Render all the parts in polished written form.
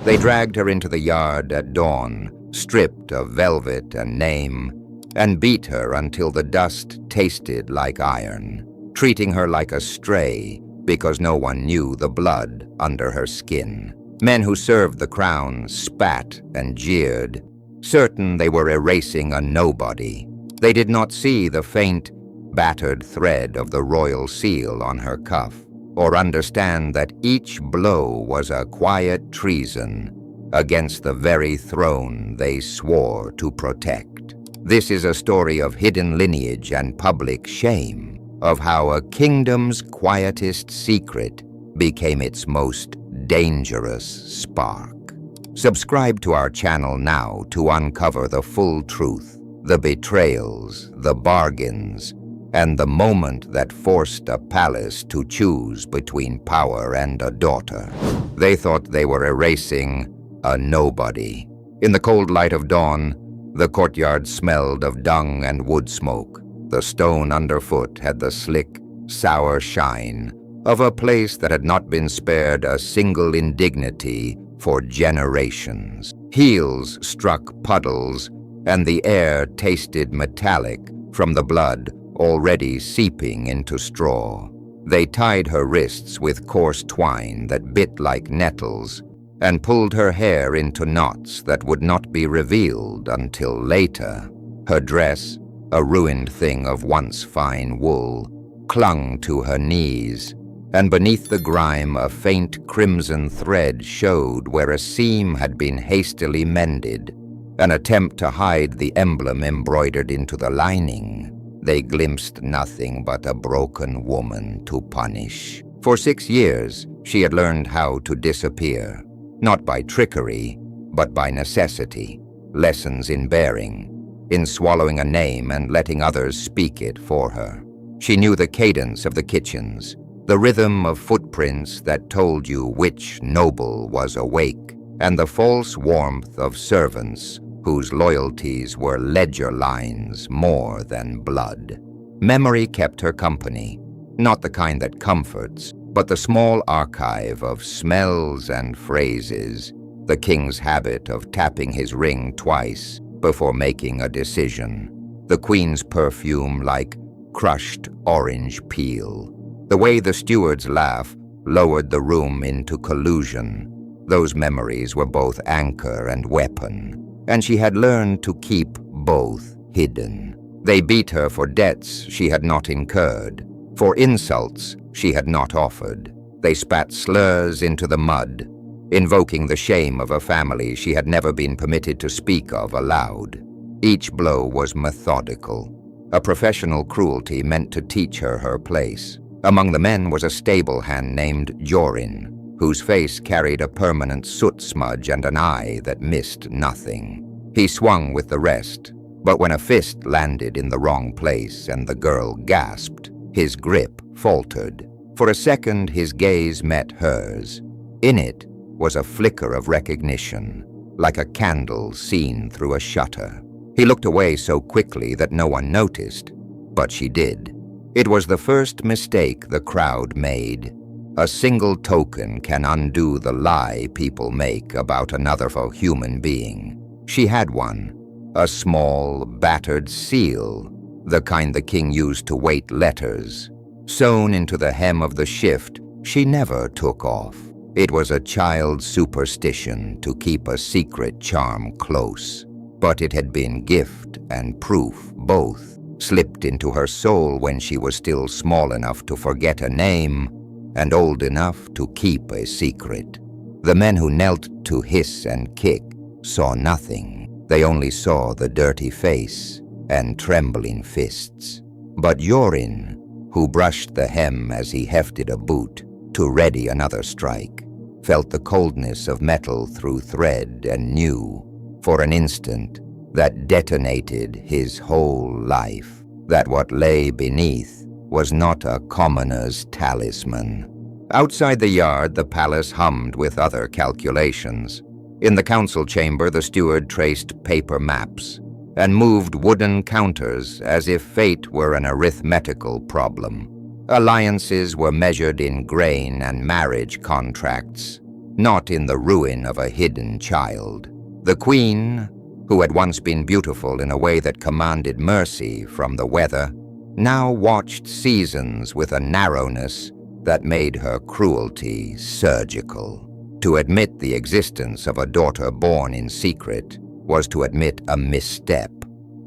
They dragged her into the yard at dawn, stripped of velvet and name, and beat her until the dust tasted like iron, treating her like a stray because no one knew the blood under her skin. Men who served the crown spat and jeered, certain they were erasing a nobody. They did not see the faint, battered thread of the royal seal on her cuff, or understand that each blow was a quiet treason against the very throne they swore to protect. This is a story of hidden lineage and public shame, of how a kingdom's quietest secret became its most dangerous spark. Subscribe to our channel now to uncover the full truth, the betrayals, the bargains, and the moment that forced a palace to choose between power and a daughter. They thought they were erasing a nobody. In the cold light of dawn, the courtyard smelled of dung and wood smoke. The stone underfoot had the slick, sour shine of a place that had not been spared a single indignity for generations. Heels struck puddles, and the air tasted metallic from the blood already seeping into straw. They tied her wrists with coarse twine that bit like nettles, and pulled her hair into knots that would not be revealed until later. Her dress, a ruined thing of once fine wool, clung to her knees, and beneath the grime a faint crimson thread showed where a seam had been hastily mended, an attempt to hide the emblem embroidered into the lining. They glimpsed nothing but a broken woman to punish. For 6 years, she had learned how to disappear, not by trickery, but by necessity. Lessons in bearing, in swallowing a name and letting others speak it for her. She knew the cadence of the kitchens, the rhythm of footprints that told you which noble was awake, and the false warmth of servants whose loyalties were ledger lines more than blood. Memory kept her company, not the kind that comforts, but the small archive of smells and phrases, the king's habit of tapping his ring twice before making a decision, the queen's perfume like crushed orange peel, the way the steward's laugh lowered the room into collusion. Those memories were both anchor and weapon, and she had learned to keep both hidden. They beat her for debts she had not incurred, for insults she had not offered. They spat slurs into the mud, invoking the shame of a family she had never been permitted to speak of aloud. Each blow was methodical, a professional cruelty meant to teach her her place. Among the men was a stable hand named Jorin, whose face carried a permanent soot smudge and an eye that missed nothing. He swung with the rest, but when a fist landed in the wrong place and the girl gasped, his grip faltered. For a second, his gaze met hers. In it was a flicker of recognition, like a candle seen through a shutter. He looked away so quickly that no one noticed, but she did. It was the first mistake the crowd made. A single token can undo the lie people make about another human being. She had one, a small, battered seal, the kind the king used to weight letters. Sewn into the hem of the shift, she never took off. It was a child's superstition to keep a secret charm close, but it had been gift and proof both, slipped into her soul when she was still small enough to forget a name and old enough to keep a secret. The men who knelt to hiss and kick saw nothing. They only saw the dirty face and trembling fists. But Jorin, who brushed the hem as he hefted a boot to ready another strike, felt the coldness of metal through thread and knew, for an instant, that detonated his whole life, that what lay beneath was not a commoner's talisman. Outside the yard, the palace hummed with other calculations. In the council chamber, the steward traced paper maps and moved wooden counters as if fate were an arithmetical problem. Alliances were measured in grain and marriage contracts. not in the ruin of a hidden child. The queen, who had once been beautiful in a way that commanded mercy from the weather, now watched seasons with a narrowness that made her cruelty surgical. To admit the existence of a daughter born in secret was to admit a misstep,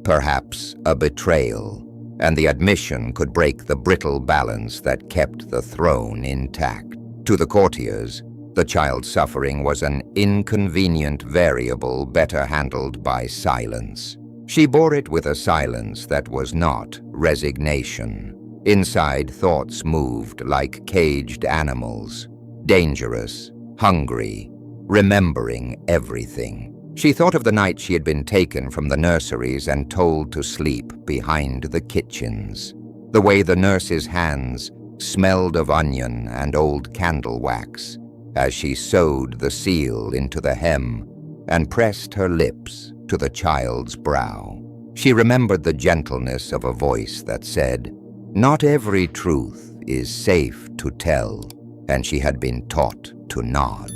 perhaps a betrayal, and the admission could break the brittle balance that kept the throne intact. To the courtiers, the child's suffering was an inconvenient variable better handled by silence. She bore it with a silence that was not resignation. Inside, thoughts moved like caged animals, dangerous, hungry, remembering everything. She thought of the night she had been taken from the nurseries and told to sleep behind the kitchens. The way the nurse's hands smelled of onion and old candle wax as she sewed the seal into the hem and pressed her lips to the child's brow. She remembered the gentleness of a voice that said, "Not every truth is safe to tell," and she had been taught to nod.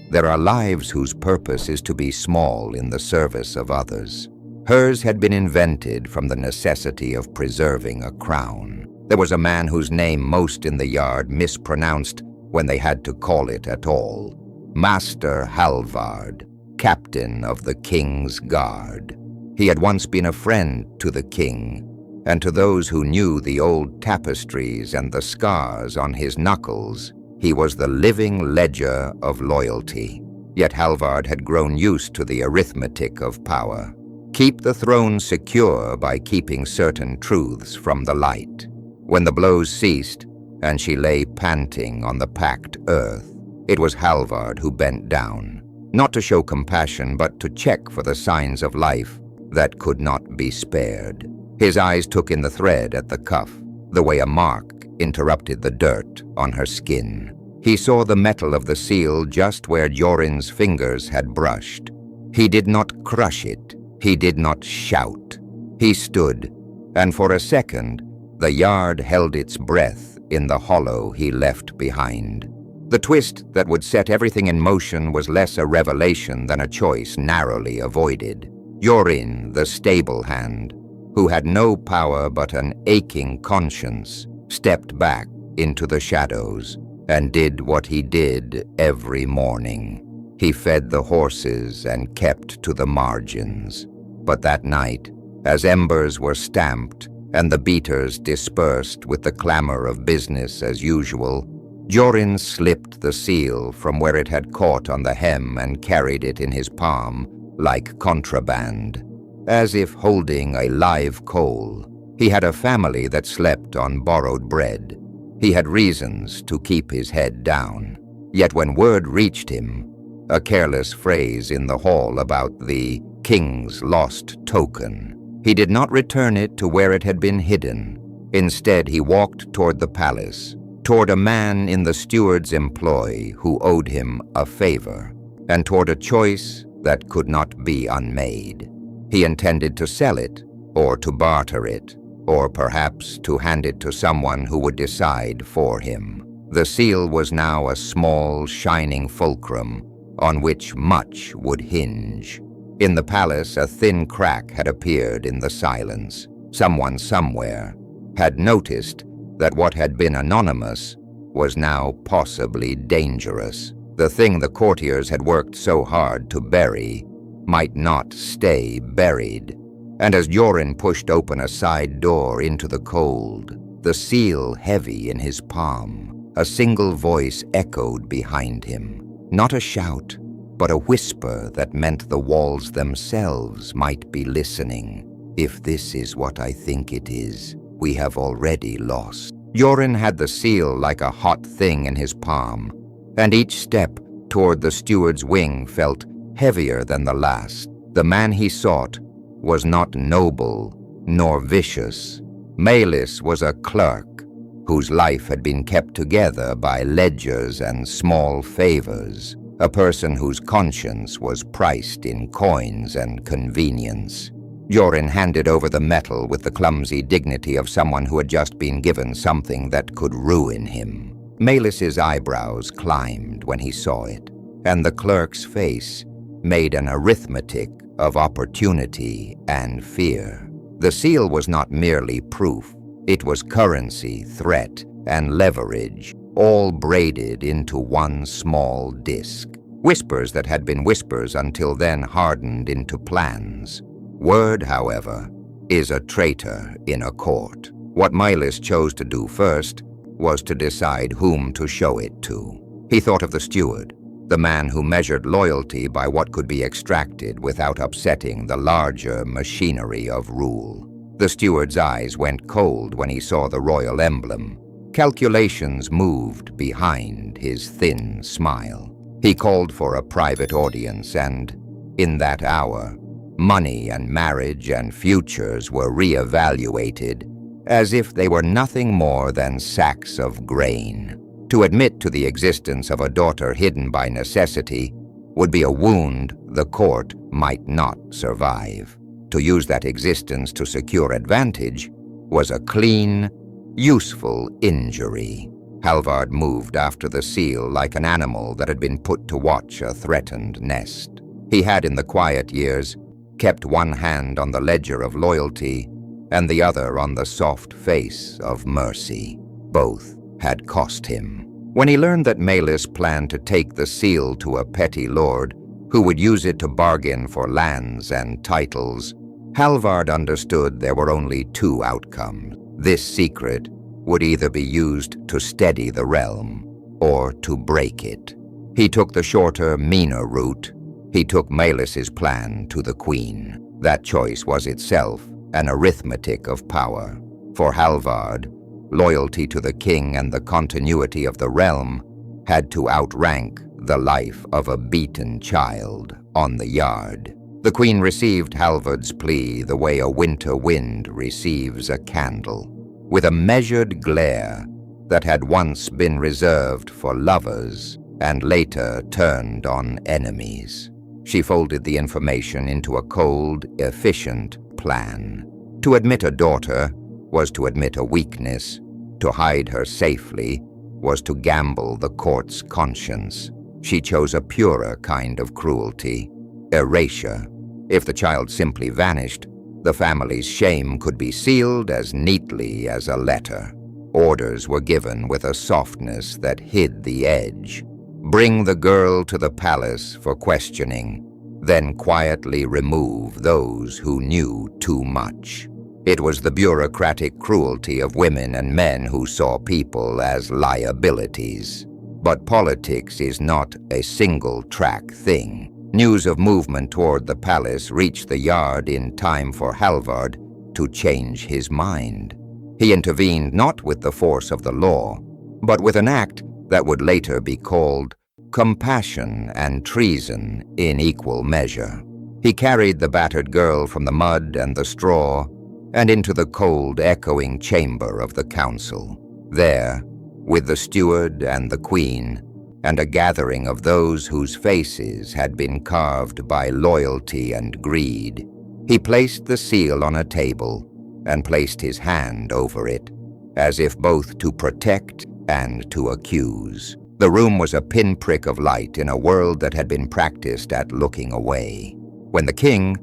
There are lives whose purpose is to be small in the service of others. Hers had been invented from the necessity of preserving a crown. There was a man whose name most in the yard mispronounced when they had to call it at all. Master Halvard, captain of the king's guard. He had once been a friend to the king, and to those who knew the old tapestries and the scars on his knuckles, he was the living ledger of loyalty. Yet Halvard had grown used to the arithmetic of power. Keep the throne secure by keeping certain truths from the light. When the blows ceased, and she lay panting on the packed earth, it was Halvard who bent down, not to show compassion, but to check for the signs of life that could not be spared. His eyes took in the thread at the cuff, the way a mark interrupted the dirt on her skin. He saw the metal of the seal just where Jorin's fingers had brushed. He did not crush it. He did not shout. He stood, and for a second, the yard held its breath in the hollow he left behind. The twist that would set everything in motion was less a revelation than a choice narrowly avoided. Jorin, the stable hand, who had no power but an aching conscience, stepped back into the shadows and did what he did every morning. He fed the horses and kept to the margins. But that night, as embers were stamped and the beaters dispersed with the clamor of business as usual, Jorin slipped the seal from where it had caught on the hem and carried it in his palm like contraband, as if holding a live coal. He had a family that slept on borrowed bread. He had reasons to keep his head down. Yet when word reached him, a careless phrase in the hall about the king's lost token, he did not return it to where it had been hidden. Instead, he walked toward the palace, toward a man in the steward's employ who owed him a favor, and toward a choice that could not be unmade. He intended to sell it, or to barter it, or perhaps to hand it to someone who would decide for him. The seal was now a small, shining fulcrum on which much would hinge. In the palace, a thin crack had appeared in the silence. Someone somewhere had noticed that what had been anonymous was now possibly dangerous. The thing the courtiers had worked so hard to bury might not stay buried. And as Jorin pushed open a side door into the cold, the seal heavy in his palm, a single voice echoed behind him. Not a shout, but a whisper that meant the walls themselves might be listening. "If this is what I think it is, we have already lost." Jorin had the seal like a hot thing in his palm, and each step toward the steward's wing felt heavier than the last. The man he sought was not noble nor vicious. Melis was a clerk whose life had been kept together by ledgers and small favors, a person whose conscience was priced in coins and convenience. Jorin handed over the metal with the clumsy dignity of someone who had just been given something that could ruin him. Melis's eyebrows climbed when he saw it, and the clerk's face made an arithmetic of opportunity and fear. The seal was not merely proof. It was currency, threat, and leverage, all braided into one small disc. Whispers that had been whispers until then hardened into plans. Word, however, is a traitor in a court. What Milus chose to do first was to decide whom to show it to. He thought of the steward, the man who measured loyalty by what could be extracted without upsetting the larger machinery of rule. The steward's eyes went cold when he saw the royal emblem. Calculations moved behind his thin smile. He called for a private audience, and in that hour, money and marriage and futures were re-evaluated as if they were nothing more than sacks of grain. To admit to the existence of a daughter hidden by necessity would be a wound the court might not survive. To use that existence to secure advantage was a clean, useful injury. Halvard moved after the seal like an animal that had been put to watch a threatened nest. He had, in the quiet years, kept one hand on the ledger of loyalty and the other on the soft face of mercy. Both had cost him. When he learned that Milus planned to take the seal to a petty lord who would use it to bargain for lands and titles, Halvard understood there were only two outcomes. This secret would either be used to steady the realm or to break it. He took the shorter, meaner route. He took Milus's plan to the queen. That choice was itself an arithmetic of power. For Halvard, loyalty to the king and the continuity of the realm had to outrank the life of a beaten child on the yard. The queen received Halvard's plea the way a winter wind receives a candle, with a measured glare that had once been reserved for lovers and later turned on enemies. She folded the information into a cold, efficient plan. To admit a daughter was to admit a weakness. To hide her safely was to gamble the court's conscience. She chose a purer kind of cruelty, erasure. If the child simply vanished, the family's shame could be sealed as neatly as a letter. Orders were given with a softness that hid the edge. Bring the girl to the palace for questioning, then quietly remove those who knew too much. It was the bureaucratic cruelty of women and men who saw people as liabilities. But politics is not a single-track thing. News of movement toward the palace reached the yard in time for Halvard to change his mind. He intervened not with the force of the law, but with an act that would later be called compassion and treason in equal measure. He carried the battered girl from the mud and the straw and into the cold, echoing chamber of the council. There, with the steward and the queen, and a gathering of those whose faces had been carved by loyalty and greed, he placed the seal on a table and placed his hand over it, as if both to protect and to accuse. The room was a pinprick of light in a world that had been practiced at looking away. When the king,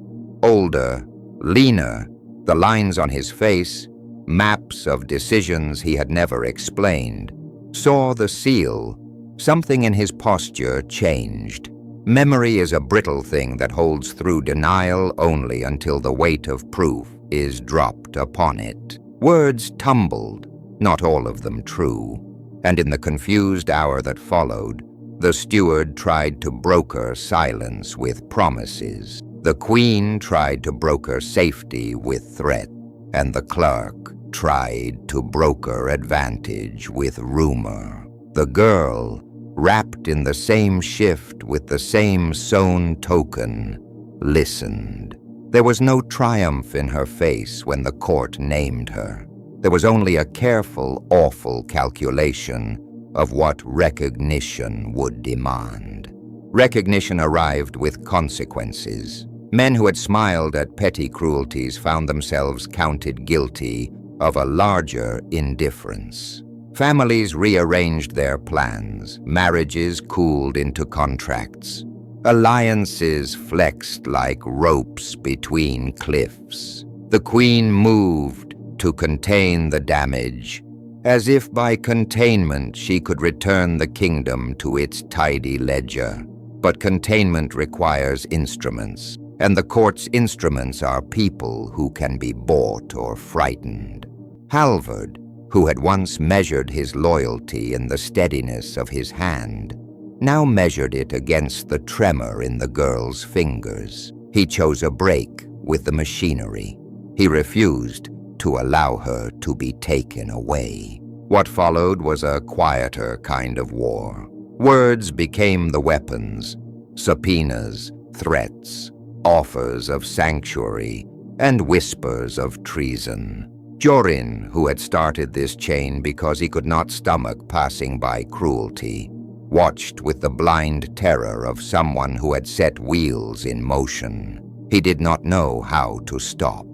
older, leaner, the lines on his face, maps of decisions he had never explained, saw the seal, something in his posture changed. Memory is a brittle thing that holds through denial only until the weight of proof is dropped upon it. Words tumbled, not all of them true, and in the confused hour that followed, the steward tried to broker silence with promises. The queen tried to broker safety with threat, and the clerk tried to broker advantage with rumor. The girl, wrapped in the same shift with the same sewn token, listened. There was no triumph in her face when the court named her. There was only a careful, awful calculation of what recognition would demand. Recognition arrived with consequences. Men who had smiled at petty cruelties found themselves counted guilty of a larger indifference. Families rearranged their plans, marriages cooled into contracts, alliances flexed like ropes between cliffs. The queen moved to contain the damage, as if by containment she could return the kingdom to its tidy ledger. But containment requires instruments, and the court's instruments are people who can be bought or frightened. Halvard, who had once measured his loyalty in the steadiness of his hand, now measured it against the tremor in the girl's fingers. He chose a break with the machinery. He refused to allow her to be taken away. What followed was a quieter kind of war. Words became the weapons, subpoenas, threats, offers of sanctuary, and whispers of treason. Jorin, who had started this chain because he could not stomach passing by cruelty, watched with the blind terror of someone who had set wheels in motion. He did not know how to stop.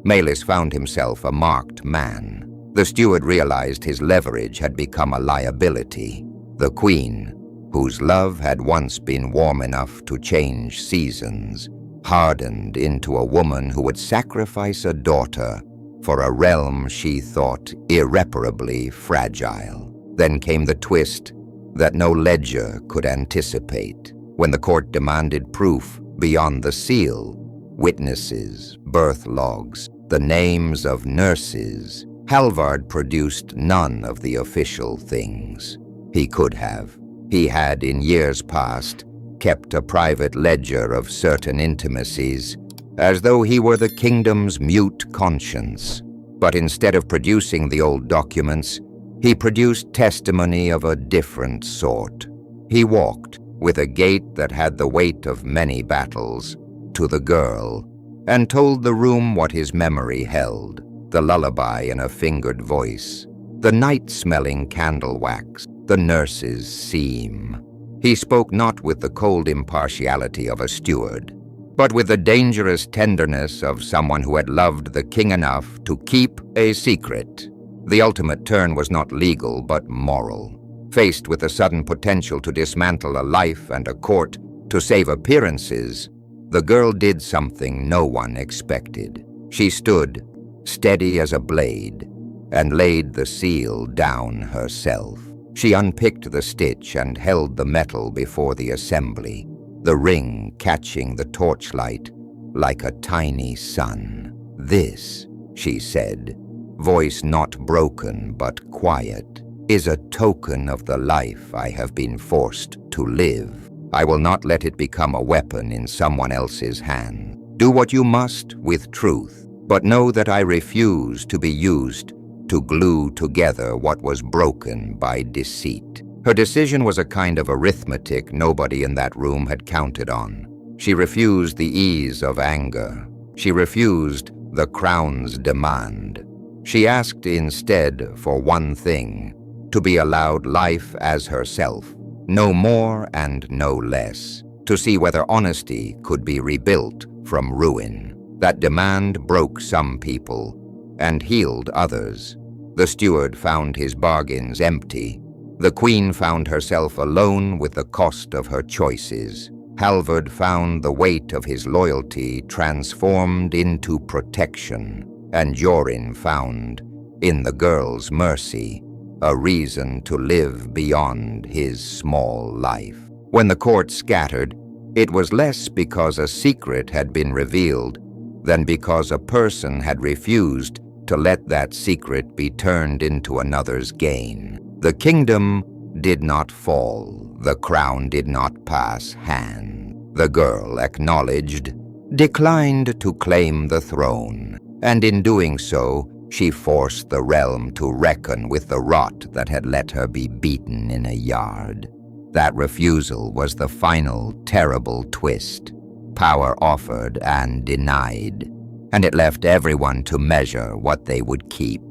Melis found himself a marked man. The steward realized his leverage had become a liability. The queen, whose love had once been warm enough to change seasons, hardened into a woman who would sacrifice a daughter for a realm she thought irreparably fragile. Then came the twist that no ledger could anticipate. When the court demanded proof beyond the seal, witnesses, birth logs, the names of nurses, Halvard produced none of the official things. He could have. He had, in years past, kept a private ledger of certain intimacies, as though he were the kingdom's mute conscience. But instead of producing the old documents, he produced testimony of a different sort. He walked, with a gait that had the weight of many battles, to the girl, and told the room what his memory held, the lullaby in a fingered voice, the night-smelling candle wax, the nurse's seam. He spoke not with the cold impartiality of a steward, but with the dangerous tenderness of someone who had loved the king enough to keep a secret. The ultimate turn was not legal, but moral. Faced with the sudden potential to dismantle a life and a court to save appearances, the girl did something no one expected. She stood, steady as a blade, and laid the seal down herself. She unpicked the stitch and held the metal before the assembly, the ring catching the torchlight like a tiny sun. "This," she said, voice not broken but quiet, "is a token of the life I have been forced to live. I will not let it become a weapon in someone else's hand. Do what you must with truth, but know that I refuse to be used to glue together what was broken by deceit." Her decision was a kind of arithmetic nobody in that room had counted on. She refused the ease of anger. She refused the crown's demand. She asked instead for one thing, to be allowed life as herself, no more and no less, to see whether honesty could be rebuilt from ruin. That demand broke some people and healed others. The steward found his bargains empty. The queen found herself alone with the cost of her choices. Halvard found the weight of his loyalty transformed into protection, and Jorin found, in the girl's mercy, a reason to live beyond his small life. When the court scattered, it was less because a secret had been revealed than because a person had refused to let that secret be turned into another's gain. The kingdom did not fall. The crown did not pass hand. The girl, acknowledged, declined to claim the throne, and in doing so, she forced the realm to reckon with the rot that had let her be beaten in a yard. That refusal was the final terrible twist. Power offered and denied, and it left everyone to measure what they would keep.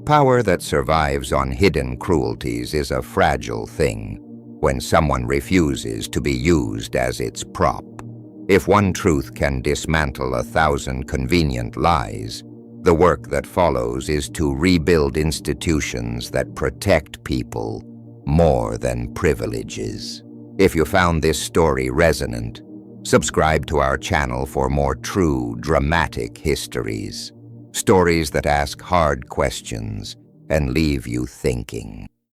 Power that survives on hidden cruelties is a fragile thing when someone refuses to be used as its prop. If one truth can dismantle 1,000 convenient lies, The work that follows is to rebuild institutions that protect people more than privileges. If you found this story resonant, subscribe to our channel for more true, dramatic histories. Stories that ask hard questions and leave you thinking.